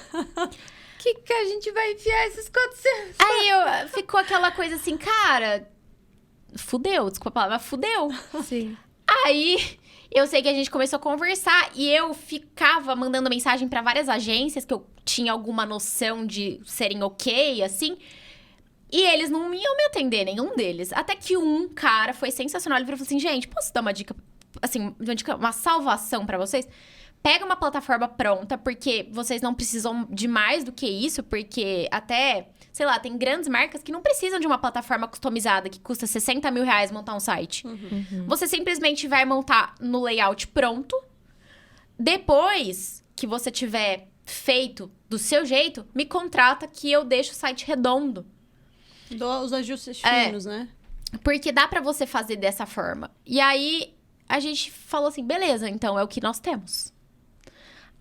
Que a gente vai enfiar esses 400? Aí ficou aquela coisa assim, cara, fudeu, desculpa a palavra, fudeu. Sim. Aí eu sei que a gente começou a conversar e eu ficava mandando mensagem pra várias agências que eu tinha alguma noção de serem ok, assim. E eles não iam me atender, nenhum deles. Até que um cara foi sensacional, ele falou assim, gente, posso dar uma dica, assim, uma salvação pra vocês? Pega uma plataforma pronta, porque vocês não precisam de mais do que isso, porque até, sei lá, tem grandes marcas que não precisam de uma plataforma customizada que custa 60 mil reais montar um site. Você simplesmente vai montar no layout pronto. Depois que você tiver feito do seu jeito, me contrata que eu deixo o site redondo. Dou os ajustes É. finos, né? Porque dá pra você fazer dessa forma. E aí, a gente falou assim, beleza, então é o que nós temos.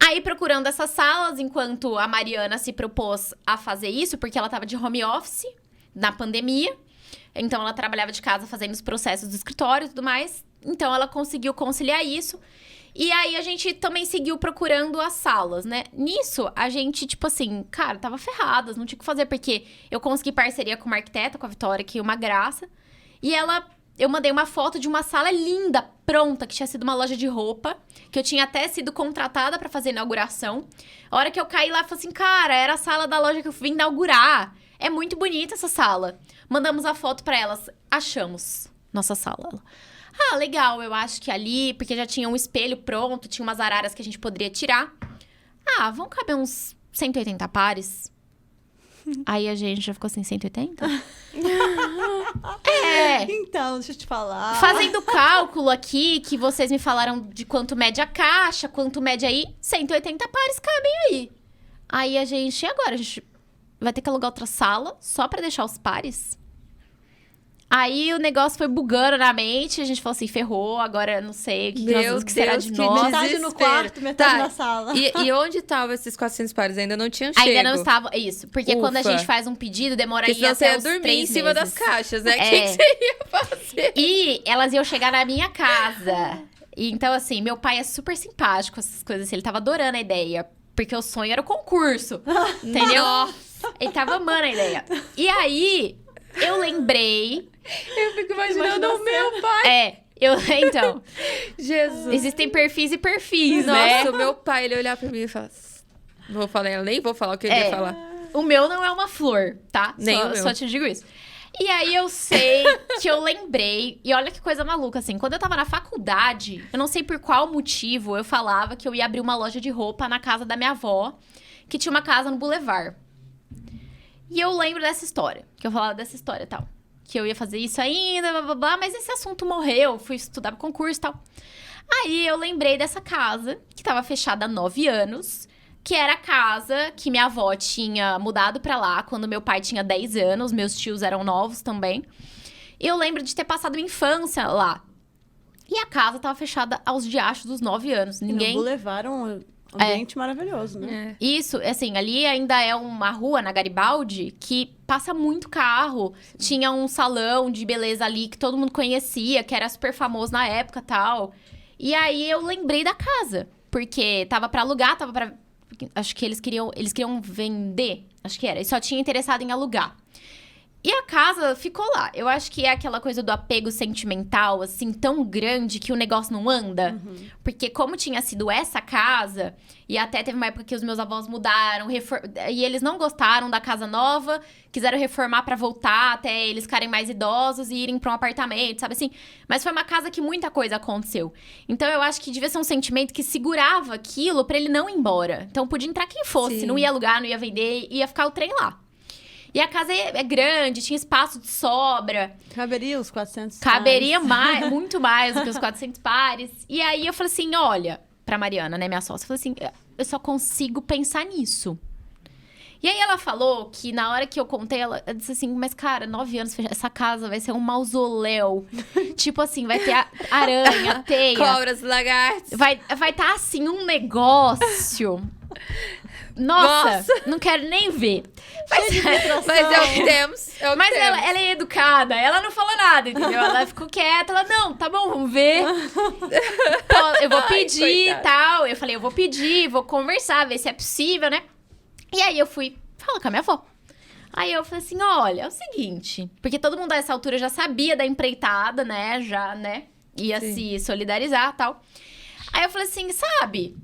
Aí, procurando essas salas, enquanto a Mariana se propôs a fazer isso, porque ela tava de home office na pandemia. Então, ela trabalhava de casa fazendo os processos do escritório e tudo mais. Então, ela conseguiu conciliar isso. E aí, a gente também seguiu procurando as salas, né? Nisso, a gente, tipo assim, cara, tava ferradas, não tinha o que fazer. Porque eu consegui parceria com uma arquiteta, com a Vitória, que é uma graça. E eu mandei uma foto de uma sala linda, pronta, que tinha sido uma loja de roupa, que eu tinha até sido contratada pra fazer a inauguração. A hora que eu caí lá, eu falei assim, cara, era a sala da loja que eu vim inaugurar. É muito bonita essa sala. Mandamos a foto pra elas, achamos nossa sala. Ah, legal, eu acho que ali, porque já tinha um espelho pronto, tinha umas araras que a gente poderia tirar. Ah, vão caber uns 180 pares. Aí a gente já ficou assim, 180? Então, deixa eu te falar. Fazendo cálculo aqui, que vocês me falaram de quanto mede a caixa, quanto mede aí, 180 pares cabem aí. Aí a gente, e agora? A gente vai ter que alugar outra sala só pra deixar os pares? Aí o negócio foi bugando na mente, a gente falou assim, ferrou, agora não sei o que será de nós. Metade no quarto, metade na sala. E onde estavam esses 400 pares? Ainda não tinham chego. Ainda não estava, isso. Porque quando a Ufa. gente faz um pedido, demora Porque aí senão você até ia uns dormir 3 em cima meses. das caixas, né? O que você ia fazer? E elas iam chegar na minha casa. E, então, assim, meu pai é super simpático com essas coisas assim. Ele tava adorando a ideia. Porque o sonho era o concurso. Entendeu? Ele tava amando a ideia. E aí, eu lembrei... Eu fico imaginando o meu pai. Então... Jesus. Existem perfis e perfis, Nossa, né? o meu pai, ele olhar pra mim e falar... Vou falar, eu nem vou falar o que ele ia falar. O meu não é uma flor, tá? Nem o meu. Só te digo isso. E aí eu sei que eu lembrei, e olha que coisa maluca, assim, quando eu tava na faculdade, eu não sei por qual motivo, eu falava que eu ia abrir uma loja de roupa na casa da minha avó, que tinha uma casa no Boulevard. E eu lembro dessa história, que eu falava dessa história e tal. Que eu ia fazer isso ainda, blá, blá, blá, mas esse assunto morreu, fui estudar pro concurso e tal. Aí eu lembrei dessa casa, que tava fechada há 9 anos, que era a casa que minha avó tinha mudado pra lá quando meu pai tinha 10 anos, meus tios eram novos também. E eu lembro de ter passado minha infância lá. E a casa tava fechada aos diachos dos 9 anos. Ninguém... E no Boulevard um ambiente maravilhoso, né? Isso, assim, ali ainda é uma rua na Garibaldi que passa muito carro. Sim. Tinha um salão de beleza ali que todo mundo conhecia, que era super famoso na época e tal. E aí eu lembrei da casa, porque tava pra alugar, tava pra... Acho que eles queriam vender, acho que era. E só tinha interessado em alugar. E a casa ficou lá. Eu acho que é aquela coisa do apego sentimental, assim, tão grande que o negócio não anda. Uhum. Porque como tinha sido essa casa, e até teve uma época que os meus avós mudaram, e eles não gostaram da casa nova, quiseram reformar pra voltar até eles ficarem mais idosos e irem pra um apartamento, sabe assim? Mas foi uma casa que muita coisa aconteceu. Então eu acho que devia ser um sentimento que segurava aquilo pra ele não ir embora. Então podia entrar quem fosse, não ia alugar, não ia vender, ia ficar o trem lá. E a casa é grande, tinha espaço de sobra. Caberia os 400 Caberia pares. muito mais do que os 400 pares. E aí eu falei assim, olha, pra Mariana, né, minha sócia, eu falei assim, eu só consigo pensar nisso. E aí ela falou que na hora que eu contei, ela disse assim, mas cara, 9 anos, essa casa vai ser um mausoléu. Tipo assim, vai ter aranha, teia. Cobras, lagartos. Vai tá assim, um negócio... Nossa, não quero nem ver. Mas é o que temos. Mas ela é educada, ela não falou nada, entendeu? Ela ficou quieta, ela, não, tá bom, vamos ver. Eu vou pedir e tal. Eu falei, eu vou pedir, vou conversar, ver se é possível, né? E aí eu fui falar com a minha avó. Aí eu falei assim, olha, é o seguinte... Porque todo mundo a essa altura já sabia da empreitada, né? Já, né? Ia se solidarizar e tal. Aí eu falei assim, sabe...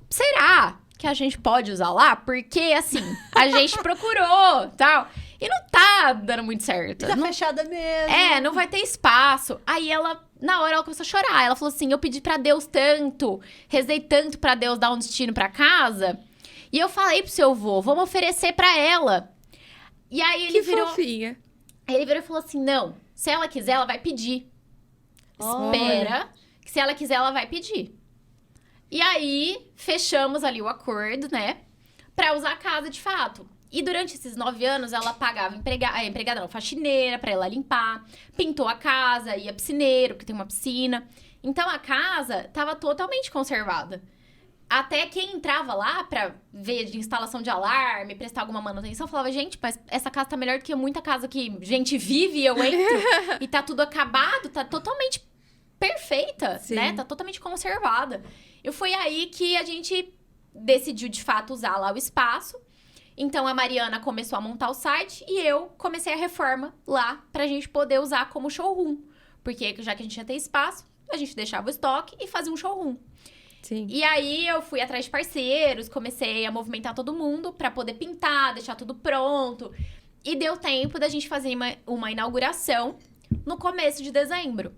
Será que a gente pode usar lá? Porque, assim, a gente procurou, tal. E não tá dando muito certo. Tá não... fechada mesmo. Não vai ter espaço. Aí ela, na hora, ela começou a chorar. Ela falou assim, eu pedi pra Deus tanto, rezei tanto pra Deus dar um destino pra casa. E eu falei pro seu avô, vamos oferecer pra ela. E aí ele virou... fofinha. Ele virou e falou assim, não, se ela quiser, ela vai pedir. Espera, que se ela quiser, ela vai pedir. E aí, fechamos ali o acordo, né? Pra usar a casa de fato. E durante esses 9 anos, ela pagava empregada não, faxineira pra ela limpar. Pintou a casa, ia piscineiro, porque tem uma piscina. Então, a casa tava totalmente conservada. Até quem entrava lá pra ver de instalação de alarme, prestar alguma manutenção, falava, gente, mas essa casa tá melhor do que muita casa que gente vive e eu entro. E tá tudo acabado, tá totalmente perfeita, né? Tá totalmente conservada. E foi aí que a gente decidiu, de fato, usar lá o espaço. Então, a Mariana começou a montar o site e eu comecei a reforma lá pra gente poder usar como showroom. Porque já que a gente ia ter espaço, a gente deixava o estoque e fazia um showroom. Sim. E aí, eu fui atrás de parceiros, comecei a movimentar todo mundo pra poder pintar, deixar tudo pronto. E deu tempo da gente fazer uma inauguração no começo de dezembro.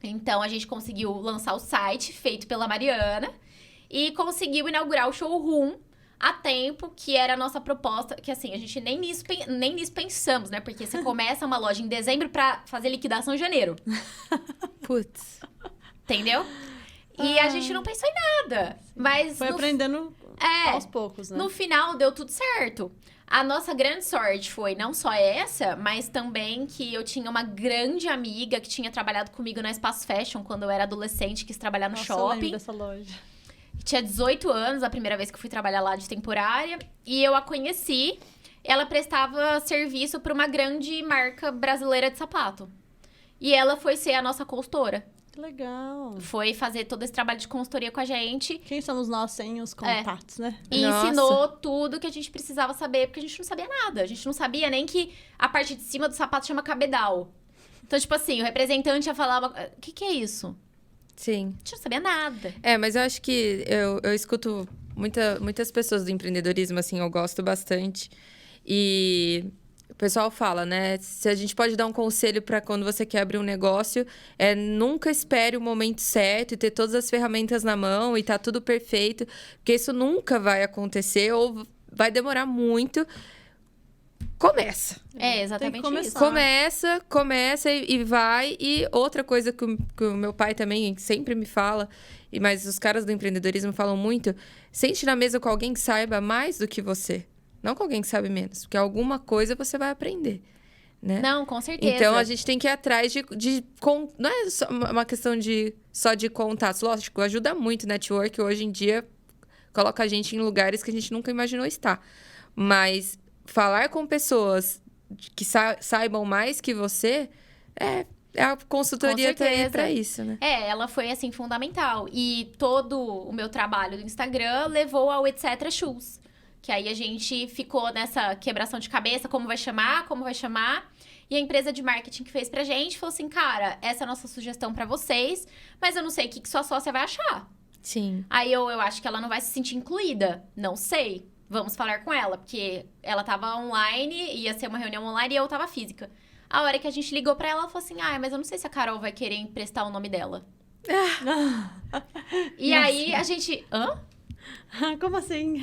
Então, a gente conseguiu lançar o site, feito pela Mariana, e conseguiu inaugurar o showroom a tempo, que era a nossa proposta, que assim, a gente nem nisso pensamos, né? Porque você começa uma loja em dezembro pra fazer liquidação em janeiro. Putz. Entendeu? E a gente não pensou em nada. Mas Foi aprendendo aos poucos, né? no final deu tudo certo. A nossa grande sorte foi não só essa, mas também que eu tinha uma grande amiga que tinha trabalhado comigo na Espaço Fashion quando eu era adolescente, quis trabalhar no Nossa, eu lembro shopping. dessa loja. Tinha 18 anos, a primeira vez que eu fui trabalhar lá de temporária. E eu a conheci. Ela prestava serviço para uma grande marca brasileira de sapato. E ela foi ser a nossa consultora. Que legal. Foi fazer todo esse trabalho de consultoria com a gente. Quem somos nós sem os contatos, né? E Nossa. ensinou tudo que a gente precisava saber, porque a gente não sabia nada. A gente não sabia nem que a parte de cima do sapato chama cabedal. Então, tipo assim, o representante ia falar... O que é isso? Sim. A gente não sabia nada. Mas eu acho que eu escuto muitas pessoas do empreendedorismo, assim, eu gosto bastante. E o pessoal fala, né? Se a gente pode dar um conselho para quando você quer abrir um negócio, nunca espere o momento certo e ter todas as ferramentas na mão e tá tudo perfeito, porque isso nunca vai acontecer ou vai demorar muito. Começa. É exatamente Tem que começar. isso. Começa e vai. E outra coisa que o meu pai também sempre me fala, mas os caras do empreendedorismo falam muito, sente na mesa com alguém que saiba mais do que você. Não com alguém que sabe menos, porque alguma coisa você vai aprender, né? Não, com certeza. Então, a gente tem que ir atrás não é só uma questão só de contatos. Lógico, ajuda muito o network. Hoje em dia, coloca a gente em lugares que a gente nunca imaginou estar. Mas falar com pessoas que saibam mais que você, a consultoria tá aí pra isso, né? Ela foi, assim, fundamental. E todo o meu trabalho do Instagram levou ao Etc. Shoes. Que aí a gente ficou nessa quebração de cabeça, como vai chamar. E a empresa de marketing que fez pra gente falou assim, cara, essa é a nossa sugestão pra vocês, mas eu não sei o que sua sócia vai achar. Sim. Aí eu acho que ela não vai se sentir incluída. Não sei. Vamos falar com ela, porque ela tava online, ia ser uma reunião online e eu tava física. A hora que a gente ligou pra ela, ela falou assim, mas eu não sei se a Carol vai querer emprestar o nome dela. E aí a gente... Hã? Como assim?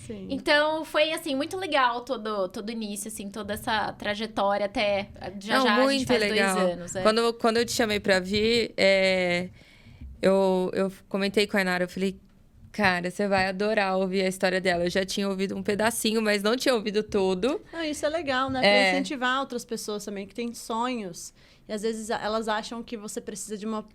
Sim. Então, foi, assim, muito legal todo o início, assim, toda essa trajetória até... Já a gente muito faz legal. 2 anos. Quando eu te chamei pra vir, eu comentei com a Inara, eu falei, cara, você vai adorar ouvir a história dela. Eu já tinha ouvido um pedacinho, mas não tinha ouvido tudo. Isso é legal, né? Pra incentivar outras pessoas também que têm sonhos. E às vezes elas acham que você precisa de uma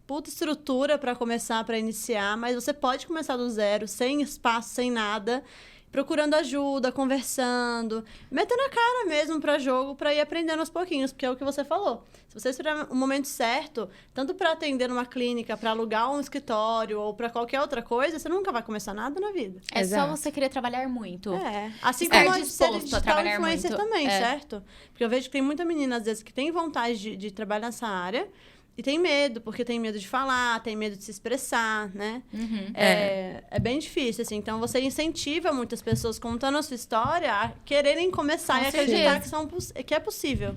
puta estrutura para começar, para iniciar, mas você pode começar do zero, sem espaço, sem nada, procurando ajuda, conversando, metendo a cara mesmo para jogo, para ir aprendendo aos pouquinhos, porque é o que você falou. Se você esperar o momento certo, tanto para atender numa clínica, para alugar um escritório ou para qualquer outra coisa, você nunca vai começar nada na vida. É Exato. só você querer trabalhar muito. Assim Estar como ser disposto a digital trabalhar influencer muito. também, certo? Porque eu vejo que tem muita menina, às vezes, que tem vontade de trabalhar nessa área, e tem medo, porque tem medo de falar, tem medo de se expressar, né? Uhum. É bem difícil, assim. Então, você incentiva muitas pessoas contando a sua história a quererem começar Com e acreditar certeza. que é possível.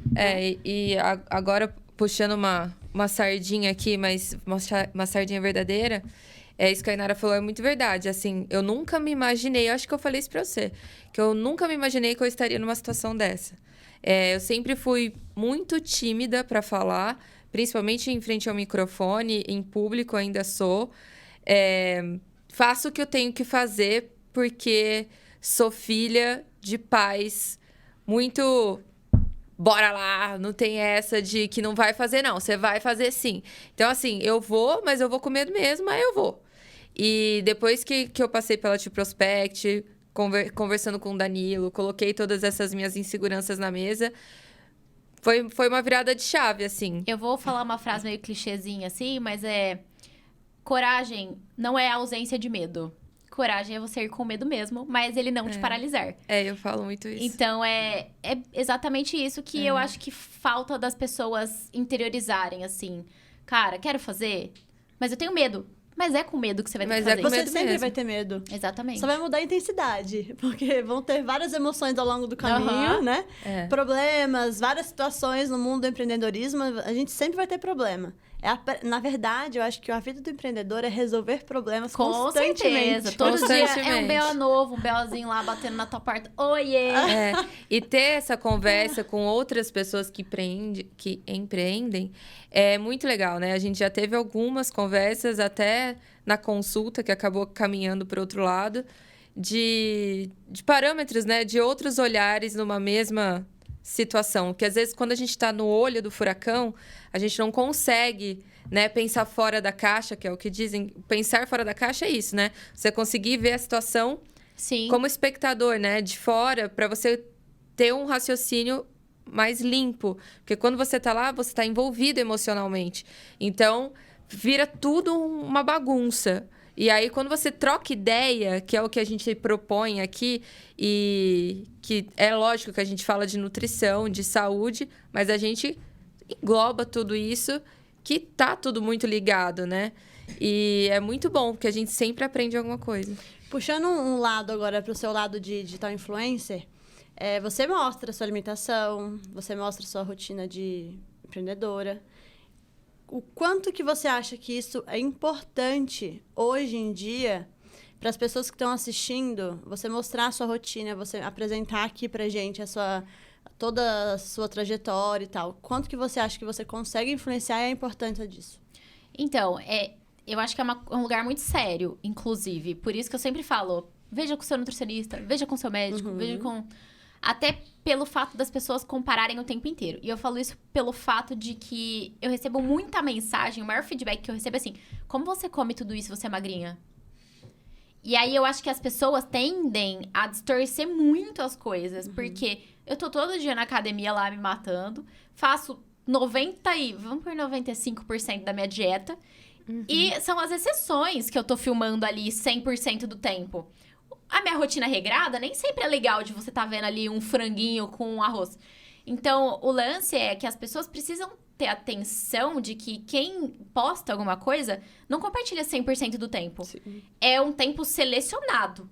Agora, puxando uma sardinha aqui, mas uma sardinha verdadeira, isso que a Inara falou é muito verdade. Assim, eu nunca me imaginei, eu acho que eu falei isso pra você, que eu nunca me imaginei que eu estaria numa situação dessa. Eu sempre fui muito tímida pra falar, principalmente em frente ao microfone, em público ainda sou. Faço o que eu tenho que fazer porque sou filha de pais muito... Bora lá, não tem essa de que não vai fazer, não. Você vai fazer sim. Então, assim, eu vou, mas eu vou com medo mesmo, aí eu vou. E depois que eu passei pela T-Prospect, conversando com o Danilo, coloquei todas essas minhas inseguranças na mesa... Foi uma virada de chave, assim. Eu vou falar uma frase meio clichêzinha, assim, mas coragem não é a ausência de medo. Coragem é você ir com medo mesmo, mas ele não te paralisar. Eu falo muito isso. Então, é exatamente isso que eu acho que falta das pessoas interiorizarem, assim. Cara, quero fazer, mas eu tenho medo. Mas é com medo que você vai ter que fazer. com Você medo sempre mesmo. vai ter medo. Exatamente. Só vai mudar a intensidade, porque vão ter várias emoções ao longo do caminho, né? É. Problemas, várias situações no mundo do empreendedorismo, a gente sempre vai ter problema. Na verdade, eu acho que a vida do empreendedor é resolver problemas Com constantemente. certeza. Todo dia é um Constantemente. BO novo, um BOzinho lá batendo na tua porta. Oiê! E ter essa conversa com outras pessoas que empreendem é muito legal, né? A gente já teve algumas conversas até na consulta, que acabou caminhando para outro lado, de parâmetros, né? De outros olhares numa mesma situação. Que às vezes, quando a gente está no olho do furacão, a gente não consegue, né, pensar fora da caixa, que é o que dizem. Pensar fora da caixa é isso, né? Você conseguir ver a situação Sim. como espectador, né? De fora, para você ter um raciocínio mais limpo. Porque quando você tá lá, você tá envolvido emocionalmente. Então, vira tudo uma bagunça. E aí, quando você troca ideia, que é o que a gente propõe aqui, e que é lógico que a gente fala de nutrição, de saúde, mas a gente engloba tudo isso, que tá tudo muito ligado, né? E é muito bom, porque a gente sempre aprende alguma coisa. Puxando um lado agora para o seu lado de digital influencer, você mostra a sua alimentação, você mostra a sua rotina de empreendedora. O quanto que você acha que isso é importante hoje em dia para as pessoas que estão assistindo, você mostrar a sua rotina, você apresentar aqui pra gente toda a sua trajetória e tal. Quanto que você acha que você consegue influenciar e a importância disso? Então, eu acho que é um lugar muito sério, inclusive. Por isso que eu sempre falo, veja com o seu nutricionista, veja com o seu médico, veja com... Até pelo fato das pessoas compararem o tempo inteiro. E eu falo isso pelo fato de que eu recebo muita mensagem, o maior feedback que eu recebo é assim, como você come tudo isso, você é magrinha? E aí eu acho que as pessoas tendem a distorcer muito as coisas, porque eu tô todo dia na academia lá me matando, faço 95% da minha dieta, e são as exceções que eu tô filmando ali 100% do tempo. A minha rotina regrada nem sempre é legal de você tá vendo ali um franguinho com arroz. Então, o lance é que as pessoas precisam ter atenção de que quem posta alguma coisa não compartilha 100% do tempo. Sim. É um tempo selecionado.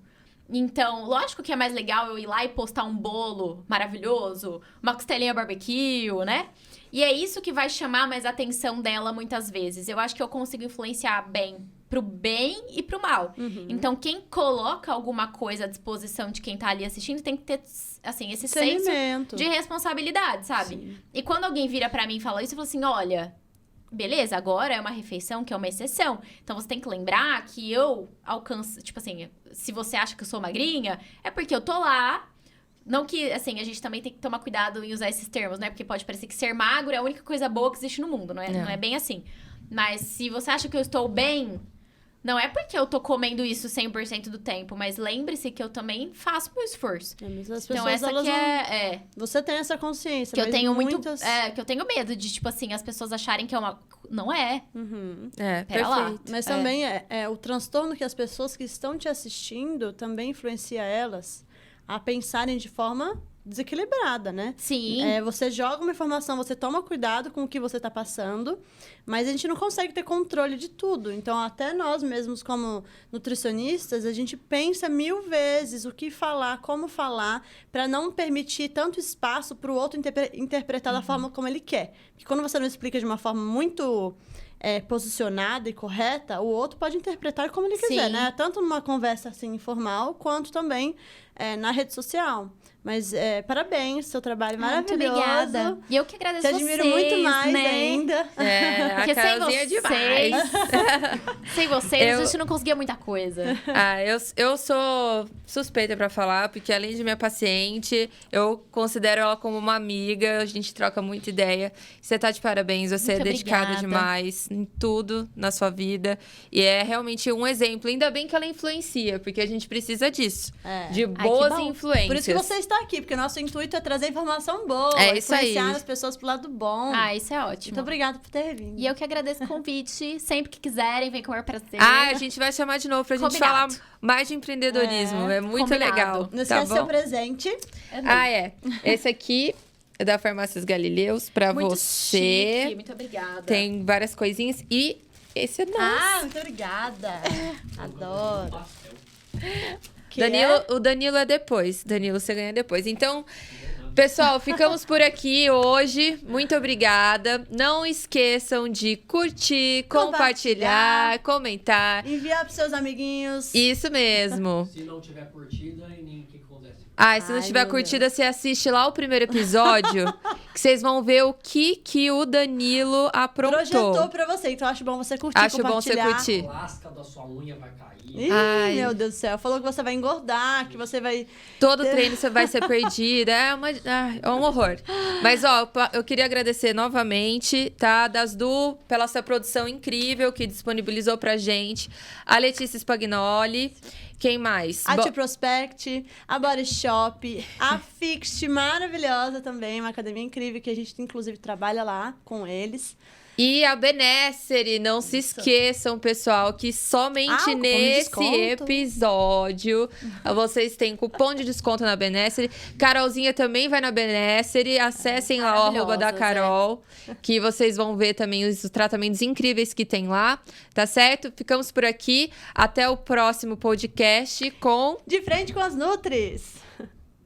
Então, lógico que é mais legal eu ir lá e postar um bolo maravilhoso, uma costelinha barbecue, né? E é isso que vai chamar mais a atenção dela muitas vezes. Eu acho que eu consigo influenciar bem pro bem e pro mal. Então, quem coloca alguma coisa à disposição de quem tá ali assistindo tem que ter, assim, esse senso Alimento. de responsabilidade, sabe? Sim. E quando alguém vira pra mim e fala isso, eu falo assim, olha, beleza, agora é uma refeição que é uma exceção. Então, você tem que lembrar que eu alcanço... Tipo assim, se você acha que eu sou magrinha, é porque eu tô lá... Não que, assim, a gente também tem que tomar cuidado em usar esses termos, né? Porque pode parecer que ser magro é a única coisa boa que existe no mundo, não é bem assim. Mas se você acha que eu estou bem... Não é porque eu tô comendo isso 100% do tempo, mas lembre-se que eu também faço meu esforço. Mas as Então, pessoas, essa elas que não... Você tem essa consciência, que eu mas tenho muitas... que eu tenho medo de, tipo assim, as pessoas acharem que é uma... Não é. Pera lá. perfeito. Mas também o transtorno que as pessoas que estão te assistindo também influencia elas a pensarem de forma desequilibrada, né? Sim. Você joga uma informação, você toma cuidado com o que você está passando, mas a gente não consegue ter controle de tudo. Então, até nós mesmos, como nutricionistas, a gente pensa 1000 vezes o que falar, como falar, para não permitir tanto espaço para o outro interpretar da forma como ele quer. Porque quando você não explica de uma forma muito... posicionada e correta, o outro pode interpretar como ele quiser, Sim. né? Tanto numa conversa assim informal, quanto também na rede social. Mas parabéns, seu trabalho Muito maravilhoso. obrigada. E eu que agradeço Te vocês, admiro muito mais né? ainda. A Porque sem Carolzinha é vocês... demais. sem vocês, Eu- a gente não conseguia muita coisa. Eu sou suspeita pra falar, porque além de minha paciente, eu considero ela como uma amiga, a gente troca muita ideia. Você tá de parabéns, você Muito é dedicada obrigada. demais em tudo na sua vida. E é realmente um exemplo. Ainda bem que ela influencia, porque a gente precisa disso. De que boas bom. influências. Por isso que você está aqui, porque nosso intuito é trazer informação boa, É isso aí. influenciar as pessoas pro lado bom. Isso é ótimo. Muito obrigada por ter vindo. E eu que agradeço o convite. Sempre que quiserem, vem com o maior prazer. A gente vai chamar de novo pra gente Combinado. falar mais de empreendedorismo. É muito Combinado. legal. Não Tá esquece seu bom? presente. Esse aqui é da Farmácias Galileus pra Muito você. chique, muito obrigada. Tem várias coisinhas. E esse é nosso. Muito obrigada. Adoro. Que O Danilo é depois. Danilo, você ganha depois. Então, Pessoal, ficamos por aqui hoje. Muito obrigada. Não esqueçam de curtir, compartilhar, comentar. Enviar pros seus amiguinhos. Isso mesmo. Se não tiver curtida, o que acontece? Se não Ai, tiver meu curtida, você assiste lá o primeiro episódio, que vocês vão ver o que o Danilo aprontou. Projetou pra você, então acho bom você curtir, Acho bom você compartilhar. curtir. A lasca da sua unha vai cair. Ih, Ai. meu Deus do céu. Falou que você vai engordar, que você vai... Todo treino você vai ser perdida. É um horror. Mas, ó, eu queria agradecer novamente, tá? Pela essa produção incrível que disponibilizou pra gente. A Letícia Spagnoli. Quem mais? A T-Prospect, a Body Shop, a Fixt, maravilhosa também, uma academia incrível que a gente, inclusive, trabalha lá com eles. E a Benessere, não se esqueçam, pessoal, que somente cupom de nesse desconto. episódio vocês têm cupom de desconto na Benessere. Carolzinha também vai na Benessere. Acessem lá o @da maravilhosas, Carol, que vocês vão ver também os tratamentos incríveis que tem lá, tá certo? Ficamos por aqui. Até o próximo podcast com... De frente com as Nutris!